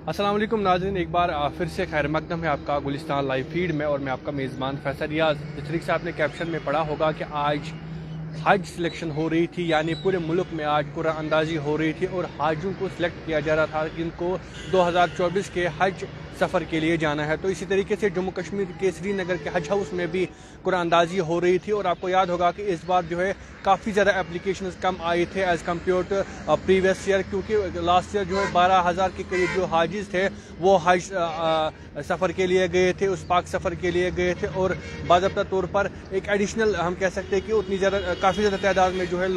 अस्सलाम वालेकुम नाज़रीन, एक बार फिर से खैर मकदम है आपका गुलिस्तान लाइव फीड में और मैं आपका मेज़बान फैसल रियाज। जिस तरीके से आपने कैप्शन में पढ़ा होगा कि आज हज सिलेक्शन हो रही थी, यानी पूरे मुल्क में आज कुरान अंदाजी हो रही थी और हाजियों को सिलेक्ट किया जा रहा था जिनको 2024 के हज सफ़र के लिए जाना है। तो इसी तरीके से जम्मू कश्मीर के श्रीनगर के हज हाउस में भी कुरान अंदाजी हो रही थी और आपको याद होगा कि इस बार जो है काफ़ी ज़्यादा एप्लीकेशंस कम आए थे as compared to previous year, क्योंकि लास्ट ईयर जो है 12,000 के करीब जो हाजिज थे वो हज सफ़र के लिए गए थे, उस पाक सफ़र के लिए गए थे और बाज़ाब्ता तौर पर एक एडिशनल हम कह सकते हैं कि उतनी ज़्यादा काफ़ी ज़्यादा तादाद में जो है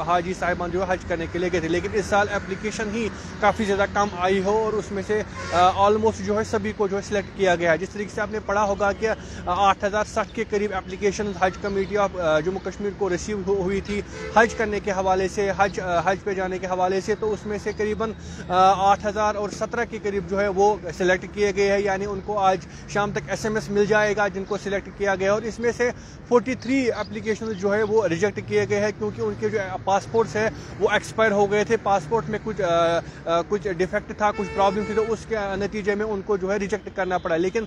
हाजी साहिबान जो है हज करने के लिए गए थे। लेकिन इस साल एप्लीकेशन ही काफ़ी ज़्यादा कम आई हो और उसमें से ऑलमोस्ट जो है सभी को जो है सिलेक्ट किया गया है। जिस तरीके से आपने पढ़ा होगा कि 8,060 के करीब एप्लीकेशन हज कमेटी ऑफ जम्मू कश्मीर को रिसीव हुई थी हज करने के हवाले से, हज पे जाने के हवाले से। तो उसमें से करीबन 8,017 के करीब जो है वो सिलेक्ट किए गए हैं, यानी उनको आज शाम तक SMS मिल जाएगा जिनको सिलेक्ट किया गया। और इसमें से 43 एप्लीकेशन जो है वो रिजेक्ट किए गए हैं क्योंकि उनके जो पासपोर्ट्स है वो एक्सपायर हो गए थे, पासपोर्ट में कुछ डिफेक्ट था, कुछ प्रॉब्लम थी, तो उसके नतीजे में उनको जो है रिजेक्ट करना पड़ा। लेकिन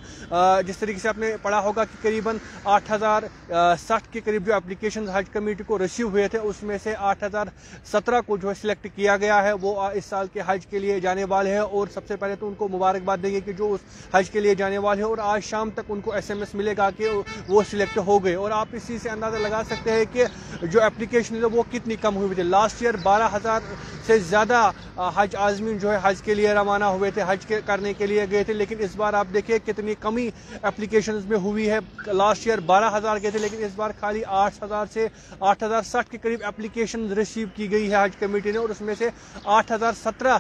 जिस तरीके से आपने पढ़ा होगा कि करीबन 8,060 के करीब जो एप्लीकेशन हज कमेटी को रिसीव हुए थे उसमें से 8,017 को जो है सिलेक्ट किया गया है, वो इस साल के हज के लिए जाने वाले हैं। और सबसे पहले तो उनको मुबारकबाद देंगे कि जो उस हज के लिए जाने वाले हैं और आज शाम तक उनको SMS मिलेगा कि वो सिलेक्ट हो गए। और आप इसी से अंदाज़ा लगा सकते हैं कि जो एप्लीकेशन है वो कितनी कम हुई थी। लास्ट ईयर 12,000 से ज़्यादा हज आज़मीन जो है हज के लिए रवाना हुए थे, हज करने के लिए गए थे। लेकिन इस बार आप देखिए कितनी कमी एप्लीकेशंस में हुई है। लास्ट ईयर 12,000 गए थे लेकिन इस बार खाली 8,000 से 8,060 के करीब एप्लीकेशन रिसीव की गई है हज कमेटी ने और उसमें से 8,017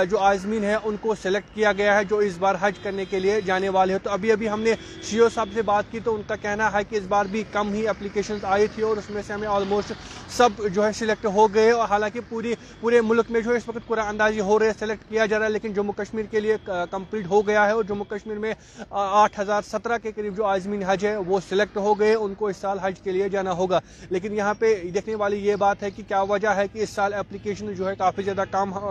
जो आज़मीन है उनको सेलेक्ट किया गया है जो इस बार हज करने के लिए जाने वाले हैं। तो अभी हमने CO साहब से बात की तो उनका कहना है कि इस बार भी कम ही एप्लीकेशंस आई थी और उसमें से हमें ऑलमोस्ट सब जो है सिलेक्ट हो गए। और हालांकि पूरे मुल्क में जो है इस वक्त कुरान अंदाजी हो रहे हैं, सेलेक्ट किया जा रहा है, लेकिन जम्मू कश्मीर के लिए कंप्लीट हो गया है और जम्मू कश्मीर में 8,017 के करीब जो आज़मीन हज है वो सिलेक्ट हो गए, उनको इस साल हज के लिए जाना होगा। लेकिन यहाँ पे देखने वाली ये बात है कि क्या वजह है कि इस साल एप्लीकेशन जो है काफ़ी ज़्यादा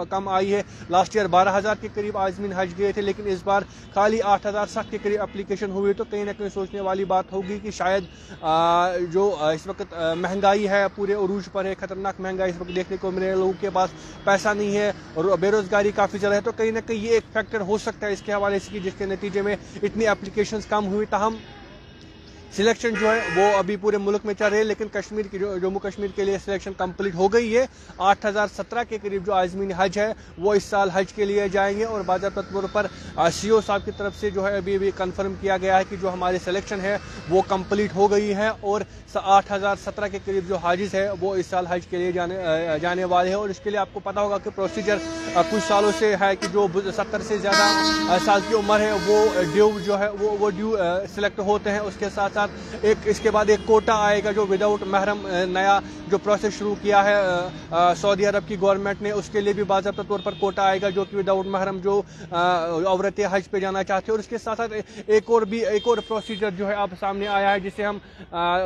कम आई है। लास्ट ईयर 12,000 के करीब आज़मीन हज गए थे लेकिन इस बार खाली 8,060 के करीब एप्लीकेशन हुई। तो कहीं ना कहीं सोचने वाली बात होगी कि शायद जो इस वक्त महंगाई है पूरे उरूज पर है, खतरनाक महंगाई इस वक्त देखने को मिल रही है, लोगों के पास पैसा नहीं है और बेरोजगारी काफ़ी ज़्यादा है। तो कहीं ना कहीं ये एक फैक्टर हो सकता है इसके हवाले से कि जिसके नतीजे में इतनी एप्लीकेशंस कम हुई। ताहम सिलेक्शन जो है वो अभी पूरे मुल्क में चल रही है, लेकिन कश्मीर की जम्मू कश्मीर के लिए सिलेक्शन कंप्लीट हो गई है। 8,017 के करीब जो आज़मीन हज है वो इस साल हज के लिए जाएंगे और बाज़ाब्ता तौर पर CO साहब की तरफ से जो है अभी कंफर्म किया गया है कि जो हमारे सिलेक्शन है वो कंप्लीट हो गई है और 8,017 के करीब जो हाजिज है वो इस साल हज के लिए जाने वाले हैं। और इसके लिए आपको पता होगा कि प्रोसीजर कुछ सालों से है कि जो 70 से ज़्यादा साल की उम्र है वो ड्यू जो है वो ड्यू सिलेक्ट होते हैं। उसके साथ एक इसके बाद एक कोटा आएगा जो विदाउट महरम नया जो प्रोसेस शुरू किया है सऊदी अरब की गवर्नमेंट ने, उसके लिए भी बाज़ाब्ता तौर पर कोटा आएगा जो कि विदाउट महरम जो औरतें हज पे जाना चाहते हैं। और इसके साथ साथ एक और प्रोसीजर जो है आप सामने आया है जिसे हम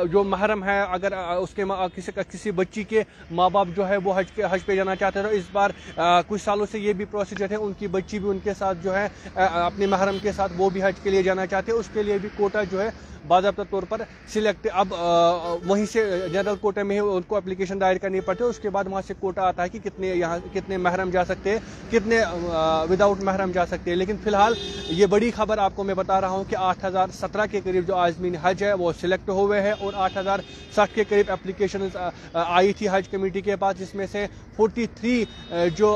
जो महरम है अगर उसके किसी बच्ची के माँ बाप जो है वो हज पे जाना चाहते हैं तो इस बार कुछ सालों से ये भी प्रोसीजर है, उनकी बच्ची भी उनके साथ जो है अपने महरम के साथ वो भी हज के लिए जाना चाहते हैं, उसके लिए भी कोटा जो है बाज़ाब्ता तौर पर सिलेक्ट अब वहीं से जनरल कोटे में ही उनको एप्लीकेशन दायर करनी पड़ती है। उसके बाद वहाँ से कोटा आता है कि कितने महरम जा सकते हैं, कितने विदाउट महरम जा सकते हैं। लेकिन फिलहाल ये बड़ी खबर आपको मैं बता रहा हूँ कि 8,017 के करीब जो आज़मीन हज है वो सिलेक्ट हुए हैं और 8,060 के करीब एप्लीकेशन आई थी हज कमेटी के पास, जिसमें से 43 जो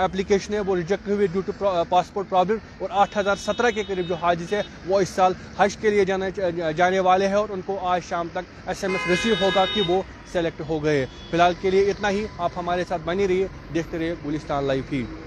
एप्लीकेशन है वो रिजेक्ट हुई ड्यू टू पासपोर्ट प्रॉब्लम और 8,017 के करीब जो हाजिज है वो इस साल हज के लिए जाने वाले हैं और उनको आज शाम तक SMS रिसीव होगा कि वो सेलेक्ट हो गए। फिलहाल के लिए इतना ही। आप हमारे साथ बने रहिए, देखते रहिए गुलिस्तान लाइव फीड।